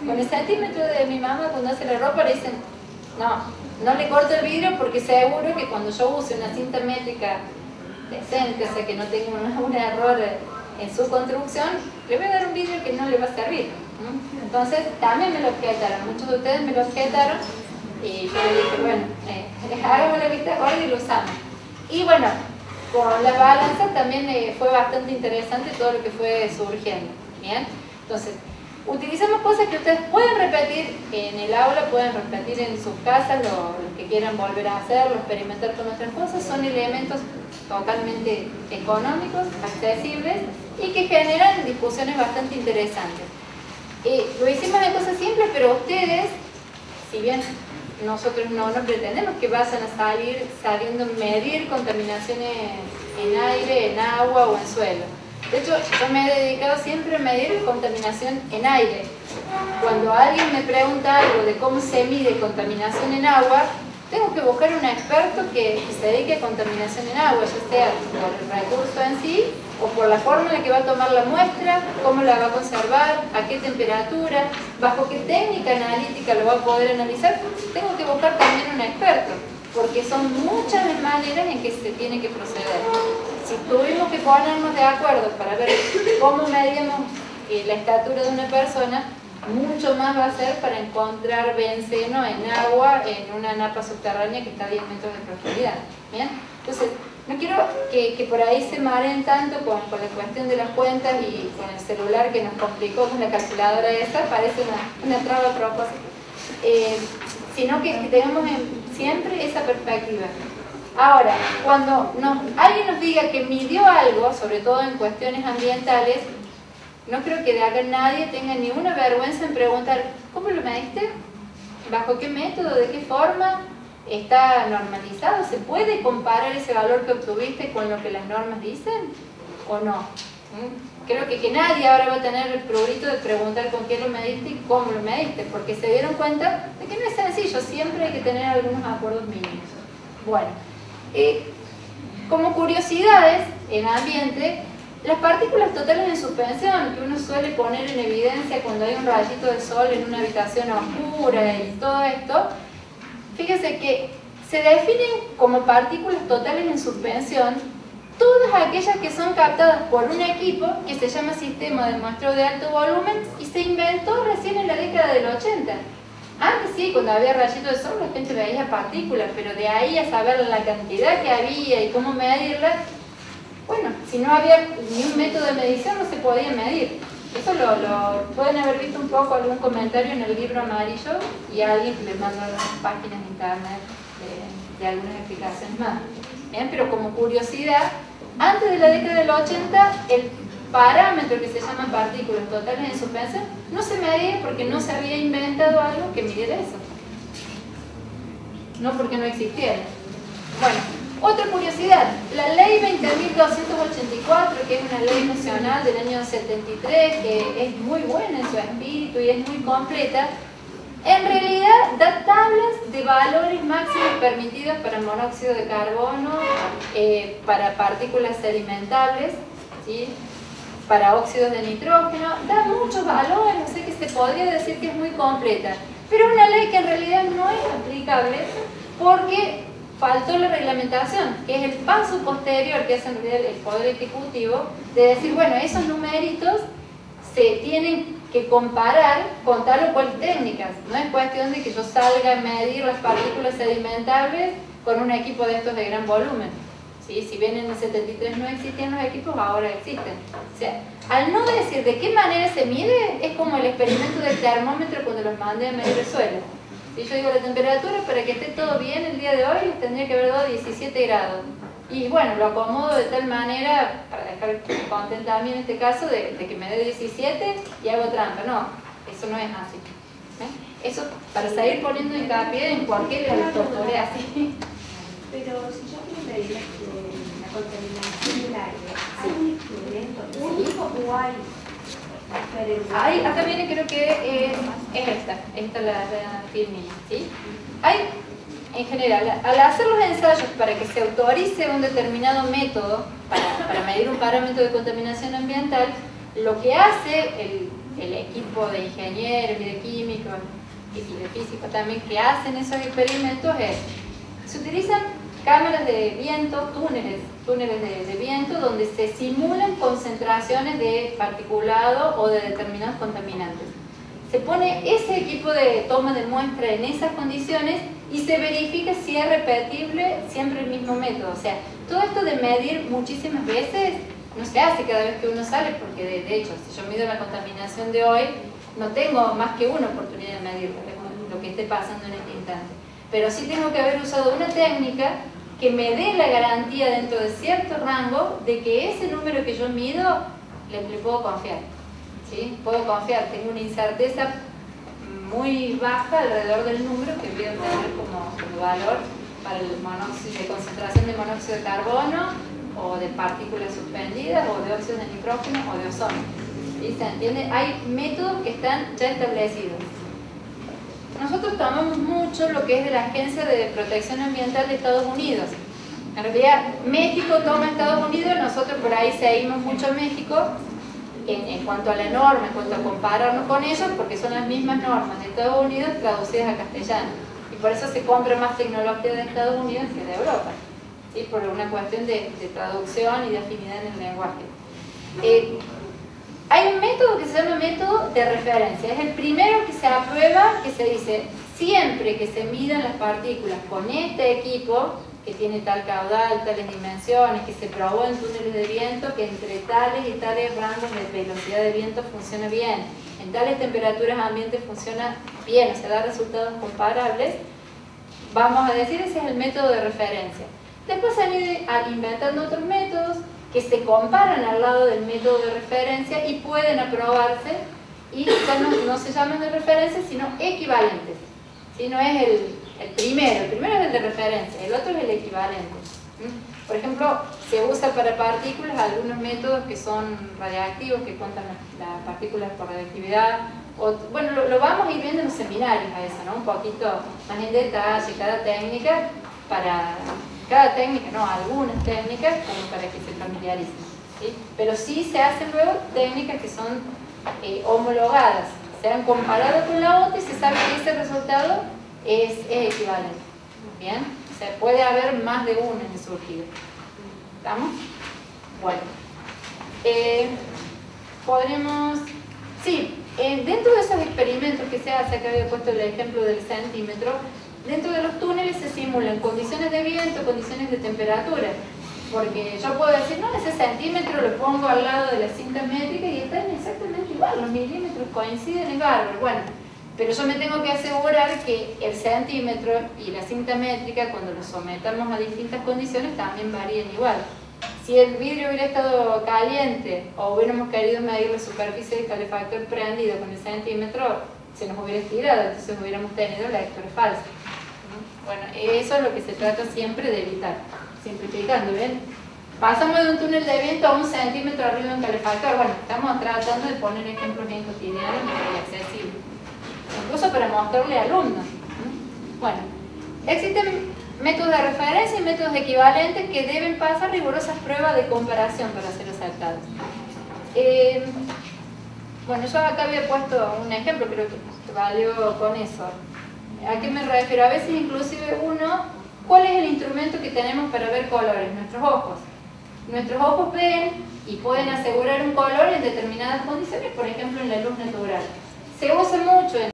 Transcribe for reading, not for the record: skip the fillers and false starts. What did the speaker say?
Con el centímetro de mi mamá cuando hace la ropa le dicen, no le corto el vidrio porque seguro que cuando yo use una cinta métrica decente, o sea que no tenga un error en su construcción, le voy a dar un vidrio que no le va a servir. Entonces también me lo objetaron, muchos de ustedes me lo objetaron y yo le dije, bueno, hagamos la vista gorda y lo usamos. Y bueno, con la balanza también fue bastante interesante todo lo que fue surgiendo. Bien, entonces utilizamos cosas que ustedes pueden repetir en el aula, pueden repetir en sus casas, lo que quieran volver a hacerlo, experimentar con otras cosas. Son elementos totalmente económicos, accesibles y que generan discusiones bastante interesantes. Lo hicimos en cosas simples, pero ustedes, si bien nosotros no pretendemos que vayan a salir sabiendo medir contaminaciones en aire, en agua o en suelo. De hecho, yo me he dedicado siempre a medir contaminación en aire. Cuando alguien me pregunta algo de cómo se mide contaminación en agua, tengo que buscar un experto que se dedique a contaminación en agua, ya sea por el recurso en sí o por la forma en la que va a tomar la muestra, cómo la va a conservar, a qué temperatura, bajo qué técnica analítica lo va a poder analizar. Tengo que buscar también un experto, porque son muchas las maneras en que se tiene que proceder. Si tuvimos que ponernos de acuerdo para ver cómo medimos la estatura de una persona, mucho más va a ser para encontrar benceno en agua en una napa subterránea que está a 10 metros de profundidad. ¿Bien? Entonces, no quiero que por ahí se mareen tanto con la cuestión de las cuentas y con el celular que nos complicó con la calculadora esa, parece una traba a propósito. Sino que tengamos siempre esa perspectiva. Ahora, cuando alguien nos diga que midió algo, sobre todo en cuestiones ambientales, no creo que de acá nadie tenga ninguna vergüenza en preguntar ¿cómo lo mediste? ¿Bajo qué método? ¿De qué forma? ¿Está normalizado? ¿Se puede comparar ese valor que obtuviste con lo que las normas dicen? ¿O no? Creo que nadie ahora va a tener el prurito de preguntar con qué lo mediste y cómo lo mediste, porque se dieron cuenta de que no es sencillo, siempre hay que tener algunos acuerdos mínimos. Bueno, como curiosidades en ambiente, las partículas totales en suspensión, que uno suele poner en evidencia cuando hay un rayito de sol en una habitación oscura y todo esto, fíjense que se definen como partículas totales en suspensión todas aquellas que son captadas por un equipo que se llama Sistema de Muestreo de Alto Volumen y se inventó recién en la década del 80. Antes sí, cuando había rayitos de sol la gente veía partículas, pero de ahí a saber la cantidad que había y cómo medirlas, bueno, si no había ni un método de medición no se podía medir. Eso lo pueden haber visto un poco algún comentario en el libro amarillo y alguien que les manda algunas páginas de internet de algunas explicaciones más. Bien, pero como curiosidad, antes de la década del 80 el parámetro que se llama partículas totales en suspensión no se medía porque no se había inventado algo que midiera eso. No porque no existiera. Bueno, otra curiosidad, la ley 20.284, que es una ley nacional del año 73, que es muy buena en su espíritu y es muy completa, en realidad da tablas de valores máximos permitidos para monóxido de carbono, para partículas sedimentables, ¿sí? Para óxidos de nitrógeno, da muchos valores, no sé, que se podría decir que es muy completa, pero es una ley que en realidad no es aplicable porque faltó la reglamentación, que es el paso posterior que hace en realidad el Poder Ejecutivo, de decir, bueno, esos numeritos se tienen que comparar con tal o cual técnicas. No es cuestión de que yo salga a medir las partículas sedimentables con un equipo de estos de gran volumen. ¿Sí? Si bien en el 73 no existían los equipos, ahora existen. O sea, al no decir de qué manera se mide, es como el experimento del termómetro cuando los mandé a medir el suelo. Si yo digo la temperatura, para que esté todo bien el día de hoy, les tendría que haber dado 17 grados. Y bueno, lo acomodo de tal manera, para dejar contenta a mí en este caso, de que me dé 17 y hago trampa. No, eso no es así. Eso para seguir poniendo hincapié en cualquier doctoré así. Pero si yo quiero medir la contaminación del aire, ¿hay un instrumento único o hay diferentes? Acá viene, creo que es esta la filmina, ¿sí? Hay, en general, al hacer los ensayos para que se autorice un determinado método para medir un parámetro de contaminación ambiental, lo que hace el equipo de ingenieros y de químicos y de físicos también que hacen esos experimentos es, se utilizan cámaras de viento, túneles de viento donde se simulan concentraciones de particulado o de determinados contaminantes. Se pone ese equipo de toma de muestra en esas condiciones y se verifica si es repetible siempre el mismo método. O sea, todo esto de medir muchísimas veces no se hace cada vez que uno sale, porque de hecho, si yo mido la contaminación de hoy, no tengo más que una oportunidad de medir lo que esté pasando en este instante. Pero sí tengo que haber usado una técnica que me dé la garantía dentro de cierto rango de que ese número que yo mido le puedo confiar. ¿Sí? Puedo confiar, tengo una incerteza muy baja alrededor del número que voy a obtener como valor para el monóxido, de concentración de monóxido de carbono o de partículas suspendidas o de óxidos de nitrógeno o de ozono. ¿Sí? ¿Se entiende? Hay métodos que están ya establecidos. Nosotros tomamos mucho lo que es de la Agencia de Protección Ambiental de Estados Unidos. En realidad, México toma Estados Unidos, nosotros por ahí seguimos mucho a México en cuanto a la norma, en cuanto a compararnos con ellos, porque son las mismas normas de Estados Unidos traducidas a castellano. Y por eso se compra más tecnología de Estados Unidos que de Europa. ¿Sí? Por una cuestión de traducción y de afinidad en el lenguaje. Hay un método que se llama método de referencia. Es el primero que se aprueba, que se dice, siempre que se midan las partículas con este equipo, que tiene tal caudal, tales dimensiones, que se probó en túneles de viento, que entre tales y tales rangos de velocidad de viento funciona bien, en tales temperaturas ambiente funciona bien, o sea, da resultados comparables, vamos a decir, ese es el método de referencia. Después se han ido inventando otros métodos que se comparan al lado del método de referencia y pueden aprobarse, y ya no se llaman de referencia, sino equivalentes. ¿Sí? No es el primero es el de referencia, el otro es el equivalente. Por ejemplo, se usa para partículas algunos métodos que son radiactivos, que cuentan las partículas por radioactividad. Bueno, lo vamos a ir viendo en los seminarios a eso, ¿no? Un poquito más en detalle, algunas técnicas como para que se familiaricen. ¿Sí? Pero sí se hacen luego técnicas que son homologadas, se han comparado con la otra y se sabe que ese resultado es equivalente. ¿Bien? O sea, puede haber más de uno en el surgido. ¿Estamos? Bueno. Podremos... Sí, dentro de esos experimentos que se hace, acá había puesto el ejemplo del centímetro, dentro de los túneles se simulan condiciones de viento, condiciones de temperatura. Porque yo puedo decir, no, ese centímetro lo pongo al lado de la cinta métrica y están exactamente igual, los milímetros coinciden en bárbaro. Bueno, pero yo me tengo que asegurar que el centímetro y la cinta métrica, cuando los sometamos a distintas condiciones, también varíen igual. Si el vidrio hubiera estado caliente o hubiéramos querido medir la superficie del calefactor prendido con el centímetro, se nos hubiera estirado, entonces hubiéramos tenido la lectura falsa. Bueno, eso es lo que se trata siempre de evitar. Simplificando, ¿ven? Pasamos de un túnel de viento a un centímetro arriba de un calefactor. Bueno, estamos tratando de poner ejemplos bien cotidianos y accesibles, incluso para mostrarle a alumnos. Bueno, existen métodos de referencia y métodos equivalentes que deben pasar rigurosas pruebas de comparación para ser aceptados. Bueno, yo acá había puesto un ejemplo, creo que valió con eso. ¿A qué me refiero? A veces inclusive ¿cuál es el instrumento que tenemos para ver colores? Nuestros ojos. Nuestros ojos ven y pueden asegurar un color en determinadas condiciones, por ejemplo en la luz natural. Se usa mucho en